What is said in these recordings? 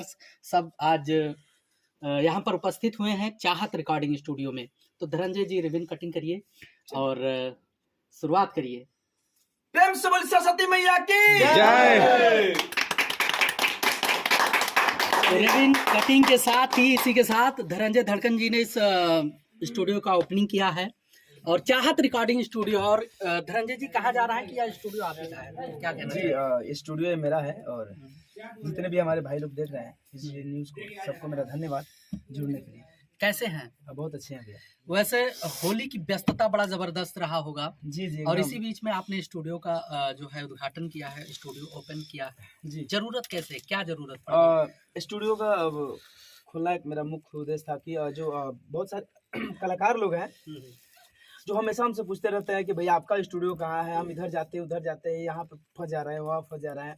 Singers सब आज यहाँ पर उपस्थित हुए हैं चाहत रिकॉर्डिंग स्टूडियो में। तो धनंजय जी रिबन कटिंग करिए और शुरुआत करिए। प्रेम से बोल सरस्वती मैया की जय। रिबन कटिंग के साथ ही इसी के साथ धनंजय धड़कन जी ने इस स्टूडियो का ओपनिंग किया है और चाहत रिकॉर्डिंग स्टूडियो। और धनंजय जी कहा जा रहा है कि यह स्टूडियो आप ही का है, क्या कहना है? जी, स्टूडियो मेरा है और जितने भी हमारे भाई लोग देख रहे हैं इस न्यूज को, सबको मेरा धन्यवाद जुड़ने के लिए। कैसे हैं? बहुत अच्छे हैं भैया। वैसे होली की व्यस्तता बड़ा जबरदस्त रहा होगा। जी जी। और इसी बीच में आपने स्टूडियो का जो है उद्घाटन किया है, स्टूडियो ओपन किया है। जी। जरूरत कैसे, क्या जरूरत पड़ी? स्टूडियो का खोलना एक मेरा मुख्य उद्देश्य था कि जो बहुत सारे कलाकार लोग हैं जो हमेशा हमसे पूछते रहते हैं कि भैया आपका स्टूडियो कहाँ है, हम इधर जाते हैं उधर जाते हैं, यहाँ पे फंस जा रहे हैं वहाँ फंस जा रहे हैं।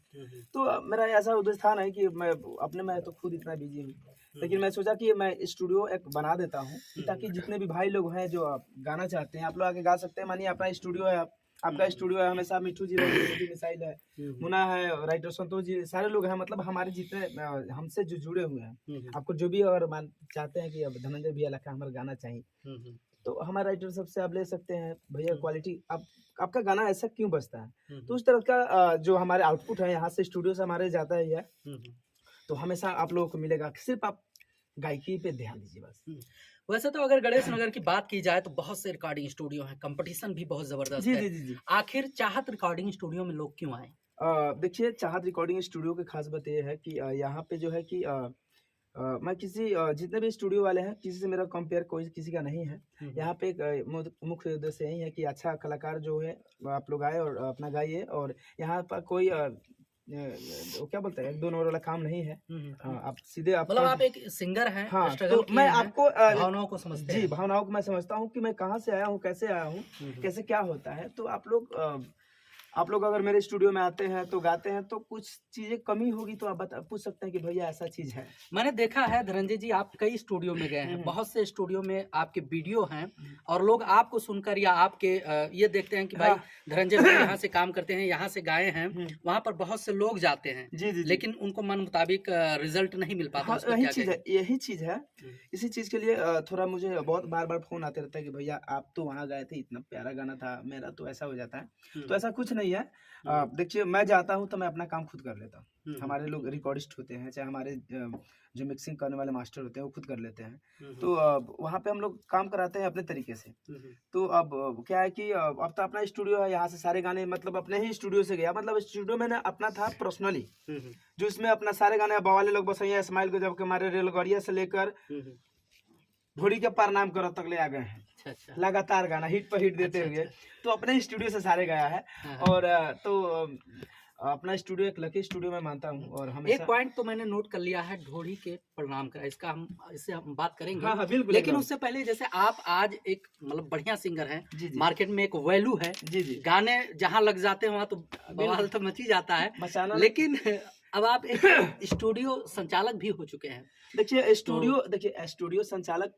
तो मेरा ऐसा उद्देश्य था नहीं कि मैं अपने में तो खुद इतना बिजी हूँ, लेकिन मैं सोचा कि मैं स्टूडियो एक बना देता हूँ ताकि जितने भी भाई लोग हैं जो गाना चाहते हैं, आप लोग आगे गा सकते हैं। मानिए अपना स्टूडियो है, आपका स्टूडियो है, हमेशा मिठू जी मिसाइल है, मुन्ना है, राइटर संतोष जी, सारे लोग हैं। मतलब हमारे जितने हमसे जो जुड़े हुए हैं, आपको जो भी अगर चाहते हैं कि अब धनंजय भैया लखा हमारा गाना चाहिए तो हमारे राइटर सबसे आप ले सकते हैं भैया क्वालिटी आपका गाना ऐसा क्यों बजता है। तो उस तरह का जो हमारे आउटपुट है यहाँ से स्टूडियो से हमारे जाता ही है, तो हमेशा आप लोगों को मिलेगा। सिर्फ आप गायकी पे ध्यान दीजिए बस। वैसे तो अगर गणेश नगर की बात की जाए तो बहुत से रिकॉर्डिंग स्टूडियो हैं, कंपटीशन भी बहुत जबरदस्त है। जी। आखिर चाहत रिकॉर्डिंग स्टूडियो में लोग क्यों आए? देखिए, चाहत रिकॉर्डिंग स्टूडियो की खास बात यह है कि यहाँ पे जो है कि मैं किसी जितने भी स्टूडियो वाले हैं किसी से मेरा कंपेयर कोई किसी का नहीं है। यहाँ पे एक मुख्य उद्देश्य यही है कि अच्छा कलाकार जो है आप लोग आए और अपना गाइए, और यहाँ पर कोई वो क्या बोलते हैं एक दो नंबर वाला काम नहीं है। आप सीधे मतलब आप एक सिंगर हैं। हाँ, स्ट्रगल तो मैं आपको भावनाओं को समझते हैं। जी, भावनाओं को मैं समझता हूँ कि मैं कहाँ से आया हूँ, कैसे आया हूँ, कैसे क्या होता है। तो आप लोग अगर मेरे स्टूडियो में आते हैं तो गाते हैं तो कुछ चीजें कमी होगी तो आप पूछ सकते हैं कि भैया ऐसा चीज है। मैंने देखा है धनंजय जी आप कई स्टूडियो में गए हैं, बहुत से स्टूडियो में आपके वीडियो हैं और लोग आपको सुनकर या आपके ये देखते हैं कि भाई धनंजय भाई यहाँ से काम करते हैं, यहाँ से गाए हैं, वहाँ पर बहुत से लोग जाते हैं। जी। लेकिन उनको मन मुताबिक रिजल्ट नहीं मिल पाता। यही चीज है। इसी चीज के लिए थोड़ा मुझे बहुत बार फोन आते रहता है कि भैया आप तो वहाँ गए थे, इतना प्यारा गाना था, मेरा तो ऐसा हो जाता है। तो ऐसा कुछ नहीं है। देखिए, मैं जाता हूँ तो मैं अपना काम खुद कर लेता हूँ। हमारे लोग रिकॉर्डिस्ट होते हैं, चाहे हमारे जो मिक्सिंग करने वाले मास्टर होते हैं वो खुद कर लेते हैं। तो वहाँ पे हम लोग काम कराते हैं अपने तरीके से। तो अब क्या है कि अब तो अपना स्टूडियो है, यहाँ से सारे गाने मतलब अपने ही स्टूडियो से गया। मतलब स्टूडियो मैंने अपना था पर्सनली, जो इसमें अपना सारे गाने बवाले लोग बसैया इस्माइल को जब के हमारे रेलगाड़िया से लेकर ढोड़ी के पार नाम करो तक ले आ गए हैं। अच्छा। लगातार गाना हिट पर हिट देते हुए तो अपने स्टूडियो से सारे गया है। और तो अपना स्टूडियो एक लकी स्टूडियो में मानता हूँ। और हमेशा एक पॉइंट तो मैंने नोट कर लिया है ढोड़ी के प्रणाम का, इससे हम बात करेंगे। हाँ, बिल्कुल। लेकिन उससे पहले जैसे आप आज एक मतलब बढ़िया सिंगर हैं, मार्केट में एक वैल्यू है। जी। गाने जहाँ लग जाते हैं वहाँ तो बवाल तो मच ही जाता है। लेकिन अब आप एक स्टूडियो संचालक भी हो चुके हैं। देखिए स्टूडियो संचालक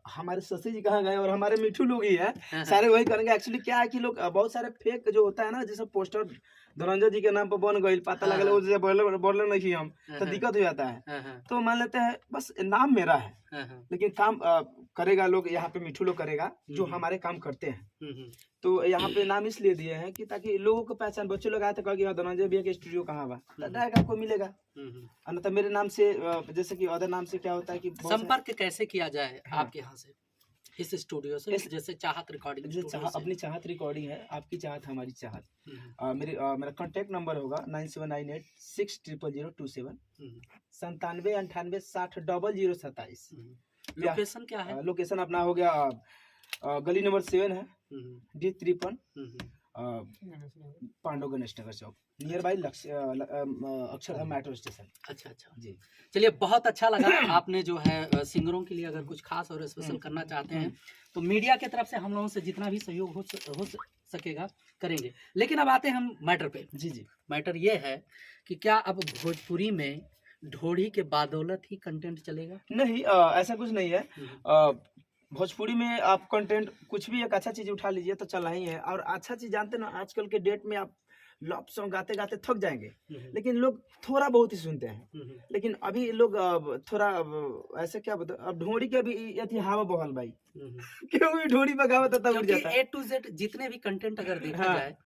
हमारे शशि जी कहाँ गए और हमारे मिठू लोग ही है, सारे वही करेंगे। एक्चुअली क्या है कि लोग बहुत सारे फेक जो होता है ना, जैसे पोस्टर धनंजय जी के नाम पर बन गई, पता लगल वो जैसे बोले नहीं हम तो दिक्कत हो जाता है। तो मान लेते हैं बस नाम मेरा है, लेकिन काम करेगा लोग यहाँ पे मिठू लोग करेगा जो हमारे काम करते हैं। तो यहाँ पे नाम इसलिए दिए हैं कि ताकि लोगों को पहचान, बच्चे लोग आए थे कहा कि धनंजय भैया के स्टूडियो कहाँ बा, डायरेक्ट आपको मिलेगा। तो मेरे नाम से जैसे कि अदर नाम से क्या होता है कि संपर्क कैसे किया जाए आपके यहाँ से इस स्टूडियो से? जैसे चाहत रिकॉर्डिंग अपनी चाहत रिकॉर्डिंग है, आपकी चाहत हमारी चाहत। मेरा कॉन्टेक्ट नंबर होगा 9798600027 9798600027। लोकेशन क्या है? लोकेशन अपना हो गया गली नंबर 7 है, D53 Pandav Ganesh Nagar Chowk, near by Akshardham metro station. अच्छा जी, चलिए बहुत अच्छा लगा। आपने जो है सिंगरों के लिए अगर कुछ खास और स्पेशल करना चाहते हैं तो मीडिया की तरफ से हम लोगों से जितना भी सहयोग हो सकेगा करेंगे। लेकिन अब आते हैं हम मैटर पे। जी, मैटर ये है कि क्या अब भोजपुरी में ढोड़ी के बादौलत ही कंटेंट चलेगा? नहीं, ऐसा कुछ नहीं है। भोजपुरी में आप कंटेंट कुछ भी एक अच्छा चीज उठा लीजिए तो चलना ही है। और अच्छा चीज जानते ना, आजकल के डेट में आप लव सॉन्ग गाते गाते थक जाएंगे, लेकिन लोग थोड़ा बहुत ही सुनते हैं। लेकिन अभी लोग थोड़ा ऐसे क्या बता, अब ढोड़ी के भी यथी हवा बहल भाई क्यों भी ढोड़ी पर गावत तब उड़ क्योंकि जाता है। A to Z जितने भी कंटेंट अगर देखा हाँ। जाए